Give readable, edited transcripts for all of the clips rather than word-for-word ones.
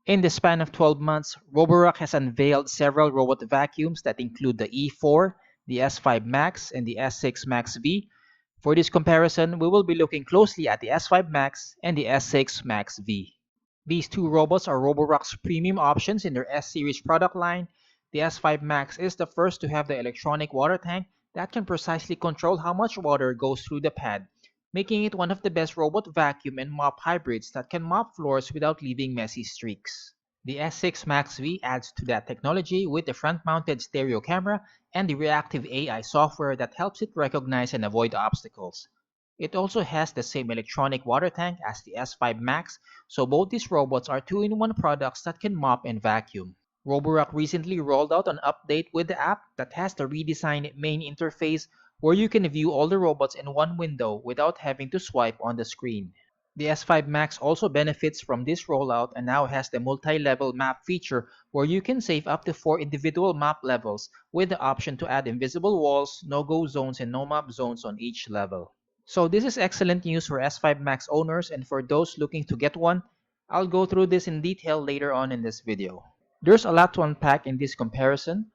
In the span of 12 months, Roborock has unveiled several robot vacuums that include the E4, the S5 Max, and the S6 MaxV. For this comparison, we will be looking closely at the S5 Max and the S6 MaxV. These two robots are Roborock's premium options in their S-series product line. The S5 Max is the first to have the electronic water tank that can precisely control how much water goes through the pad, making it one of the best robot vacuum and mop hybrids that can mop floors without leaving messy streaks. The S6 MaxV adds to that technology with the front-mounted stereo camera and the reactive AI software that helps it recognize and avoid obstacles. It also has the same electronic water tank as the S5 Max, so both these robots are two-in-one products that can mop and vacuum. Roborock recently rolled out an update with the app that has the redesigned main interface where you can view all the robots in one window without having to swipe on the screen. The S5 Max also benefits from this rollout and now has the multi-level map feature where you can save up to 4 individual map levels with the option to add invisible walls, no-go zones, and no-map zones on each level. So this is excellent news for S5 Max owners, and for those looking to get one, I'll go through this in detail later on in this video. There's a lot to unpack in this comparison.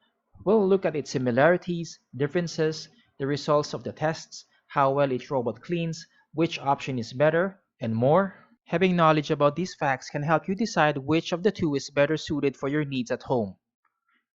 We'll look at its similarities, differences, the results of the tests, how well each robot cleans, which option is better, and more. Having knowledge about these facts can help you decide which of the two is better suited for your needs at home.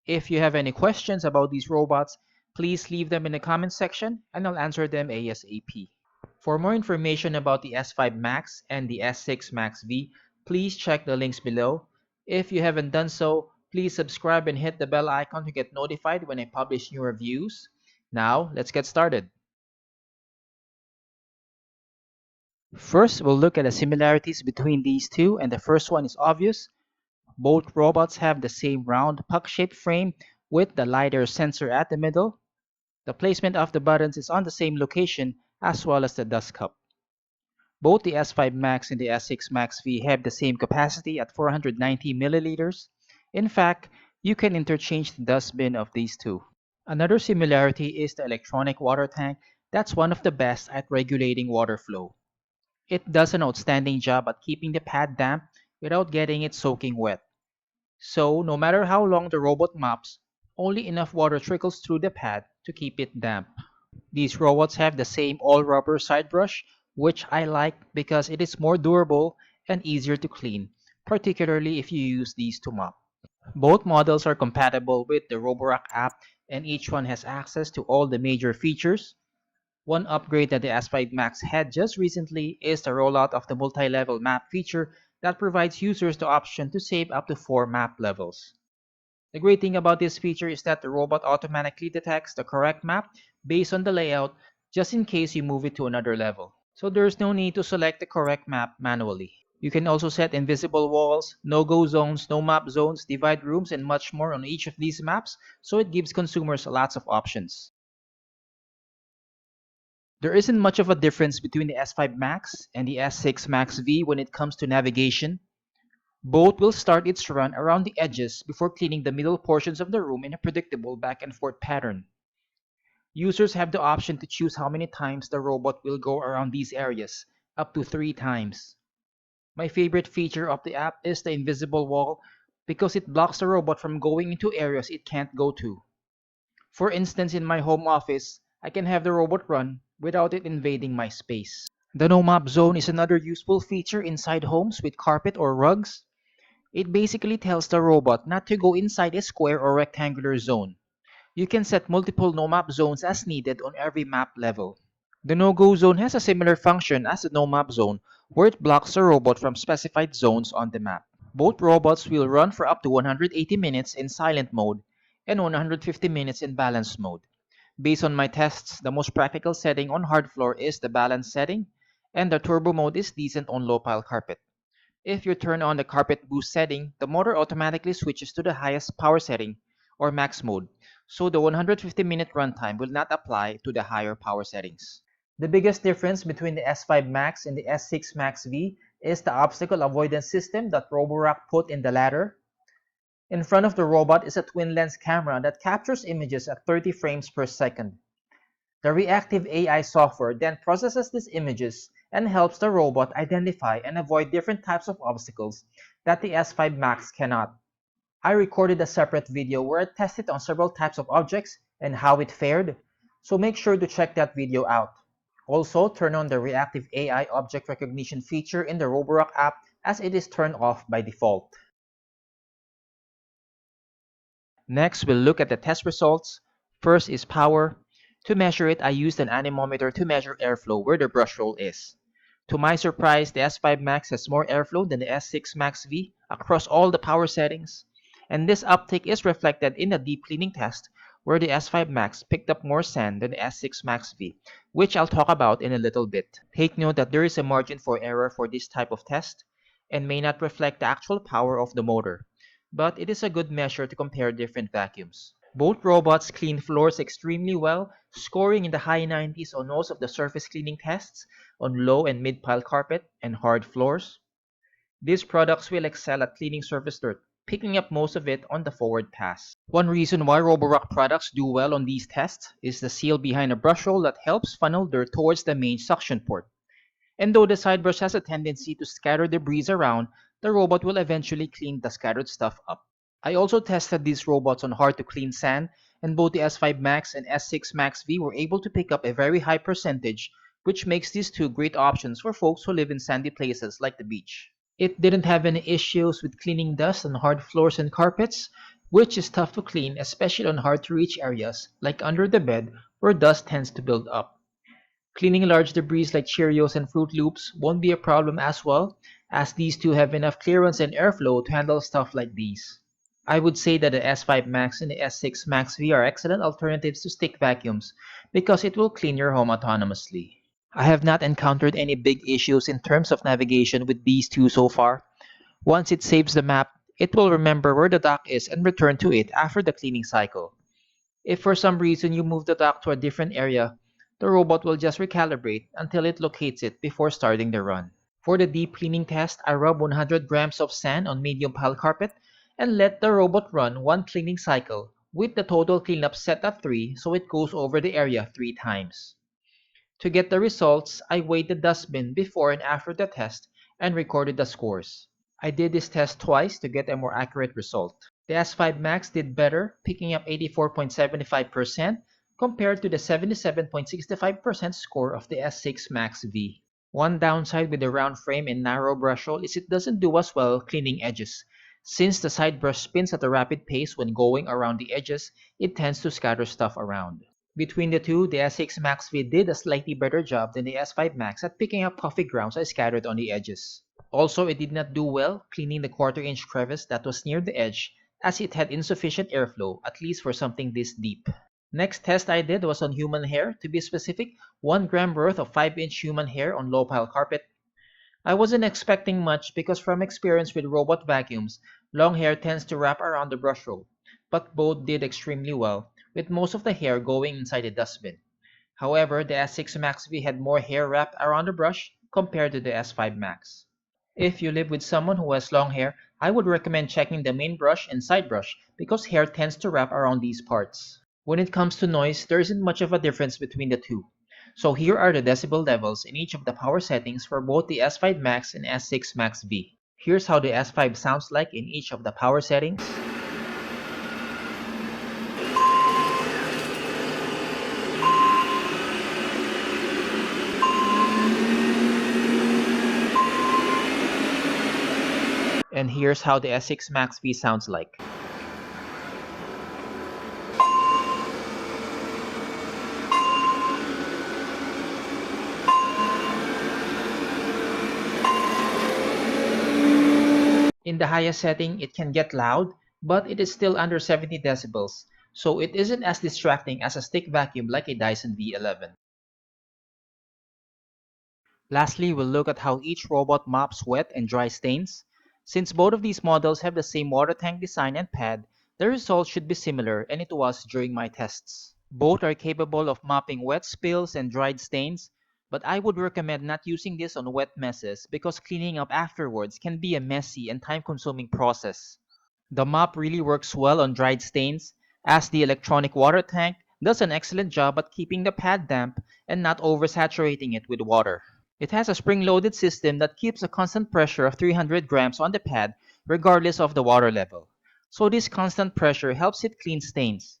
If you have any questions about these robots, please leave them in the comment section and I'll answer them ASAP. For more information about the S5 Max and the S6 Max V, please check the links below. If you haven't done so, please subscribe and hit the bell icon to get notified when I publish new reviews. Now, let's get started. First, we'll look at the similarities between these two, and the first one is obvious. Both robots have the same round puck-shaped frame with the LiDAR sensor at the middle. The placement of the buttons is on the same location as well as the dust cup. Both the S5 Max and the S6 Max V have the same capacity at 490 milliliters. In fact, you can interchange the dustbin of these two. Another similarity is the electronic water tank that's one of the best at regulating water flow. It does an outstanding job at keeping the pad damp without getting it soaking wet. So, no matter how long the robot mops, only enough water trickles through the pad to keep it damp. These robots have the same all-rubber side brush, which I like because it is more durable and easier to clean, particularly if you use these to mop. Both models are compatible with the Roborock app and each one has access to all the major features. One upgrade that the S5 Max had just recently is the rollout of the multi-level map feature that provides users the option to save up to 4 map levels. The great thing about this feature is that the robot automatically detects the correct map based on the layout just in case you move it to another level. So there's no need to select the correct map manually. You can also set invisible walls, no-go zones, no-map zones, divide rooms, and much more on each of these maps, so it gives consumers lots of options. There isn't much of a difference between the S5 Max and the S6 Max V when it comes to navigation. Both will start its run around the edges before cleaning the middle portions of the room in a predictable back and forth pattern. Users have the option to choose how many times the robot will go around these areas, up to 3 times. My favorite feature of the app is the invisible wall because it blocks the robot from going into areas it can't go to. For instance, in my home office, I can have the robot run without it invading my space. The no-map zone is another useful feature inside homes with carpet or rugs. It basically tells the robot not to go inside a square or rectangular zone. You can set multiple no-map zones as needed on every map level. The no-go zone has a similar function as the no-map zone, where it blocks the robot from specified zones on the map. Both robots will run for up to 180 minutes in silent mode and 150 minutes in balanced mode. Based on my tests, the most practical setting on hard floor is the balance setting, and the turbo mode is decent on low-pile carpet. If you turn on the carpet boost setting, the motor automatically switches to the highest power setting, or max mode, so the 150-minute runtime will not apply to the higher power settings. The biggest difference between the S5 Max and the S6 Max V is the obstacle avoidance system that Roborock put in the latter. In front of the robot is a twin-lens camera that captures images at 30 frames per second. The reactive AI software then processes these images and helps the robot identify and avoid different types of obstacles that the S5 Max cannot. I recorded a separate video where I tested on several types of objects and how it fared, so make sure to check that video out. Also, turn on the reactive AI object recognition feature in the Roborock app as it is turned off by default. Next, we'll look at the test results. First is power. To measure it, I used an anemometer to measure airflow where the brush roll is. To my surprise, the S5 Max has more airflow than the S6 MaxV across all the power settings. And this uptick is reflected in the deep cleaning test where the S5 Max picked up more sand than the S6 MaxV, which I'll talk about in a little bit. Take note that there is a margin for error for this type of test and may not reflect the actual power of the motor, but it is a good measure to compare different vacuums. Both robots clean floors extremely well, scoring in the high 90s on most of the surface cleaning tests on low and mid-pile carpet and hard floors. These products will excel at cleaning surface dirt, picking up most of it on the forward pass. One reason why Roborock products do well on these tests is the seal behind a brush roll that helps funnel dirt towards the main suction port. And though the side brush has a tendency to scatter debris around, the robot will eventually clean the scattered stuff up. I also tested these robots on hard to clean sand, and both the S5 Max and S6 Max V were able to pick up a very high percentage, which makes these two great options for folks who live in sandy places like the beach. It didn't have any issues with cleaning dust on hard floors and carpets, which is tough to clean, especially on hard to reach areas like under the bed where dust tends to build up. Cleaning large debris like Cheerios and Fruit Loops won't be a problem as well, as these two have enough clearance and airflow to handle stuff like these. I would say that the S5 Max and the S6 Max V are excellent alternatives to stick vacuums because it will clean your home autonomously. I have not encountered any big issues in terms of navigation with these two so far. Once it saves the map, it will remember where the dock is and return to it after the cleaning cycle. If for some reason you move the dock to a different area, the robot will just recalibrate until it locates it before starting the run. For the deep cleaning test, I rub 100 grams of sand on medium pile carpet and let the robot run one cleaning cycle with the total cleanup set at 3 so it goes over the area 3 times. To get the results, I weighed the dustbin before and after the test and recorded the scores. I did this test twice to get a more accurate result. The S5 Max did better, picking up 84.75% compared to the 77.65% score of the S6 Max V. One downside with the round frame and narrow brush roll is it doesn't do as well cleaning edges. Since the side brush spins at a rapid pace when going around the edges, it tends to scatter stuff around. Between the two, the S6 Max V did a slightly better job than the S5 Max at picking up coffee grounds I scattered on the edges. Also, it did not do well cleaning the quarter-inch crevice that was near the edge as it had insufficient airflow, at least for something this deep. Next test I did was on human hair, to be specific, 1 gram worth of 5-inch human hair on low-pile carpet. I wasn't expecting much because from experience with robot vacuums, long hair tends to wrap around the brush roll, but both did extremely well, with most of the hair going inside the dustbin. However, the S6 Max V had more hair wrapped around the brush compared to the S5 Max. If you live with someone who has long hair, I would recommend checking the main brush and side brush because hair tends to wrap around these parts. When it comes to noise, there isn't much of a difference between the two. So here are the decibel levels in each of the power settings for both the S5 Max and S6 Max V. Here's how the S5 sounds like in each of the power settings. And here's how the S6 Max V sounds like. In the highest setting, it can get loud, but it is still under 70 decibels, so it isn't as distracting as a stick vacuum like a Dyson V11. Lastly, we'll look at how each robot mops wet and dry stains. Since both of these models have the same water tank design and pad, the results should be similar, and it was during my tests. Both are capable of mopping wet spills and dried stains, but I would recommend not using this on wet messes because cleaning up afterwards can be a messy and time-consuming process. The mop really works well on dried stains, as the electronic water tank does an excellent job at keeping the pad damp and not oversaturating it with water. It has a spring-loaded system that keeps a constant pressure of 300 grams on the pad regardless of the water level. So this constant pressure helps it clean stains.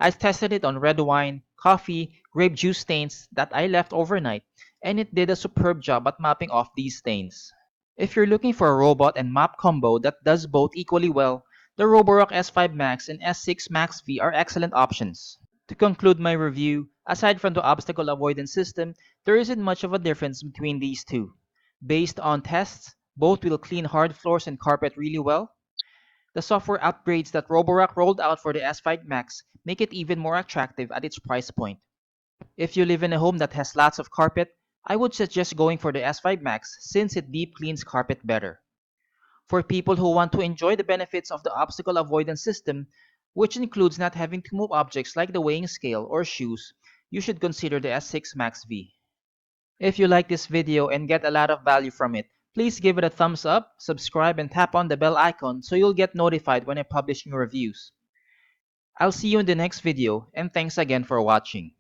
I tested it on red wine, coffee, grape juice stains that I left overnight, and it did a superb job at mopping off these stains. If you're looking for a robot and mop combo that does both equally well, the Roborock S5 Max and S6 MaxV are excellent options. To conclude my review, aside from the obstacle avoidance system, there isn't much of a difference between these two. Based on tests, both will clean hard floors and carpet really well. The software upgrades that Roborock rolled out for the S5 Max make it even more attractive at its price point. If you live in a home that has lots of carpet, I would suggest going for the S5 Max since it deep cleans carpet better. For people who want to enjoy the benefits of the obstacle avoidance system, which includes not having to move objects like the weighing scale or shoes, you should consider the S6 Max V. If you like this video and get a lot of value from it, please give it a thumbs up, subscribe, and tap on the bell icon so you'll get notified when I publish new reviews. I'll see you in the next video, and thanks again for watching.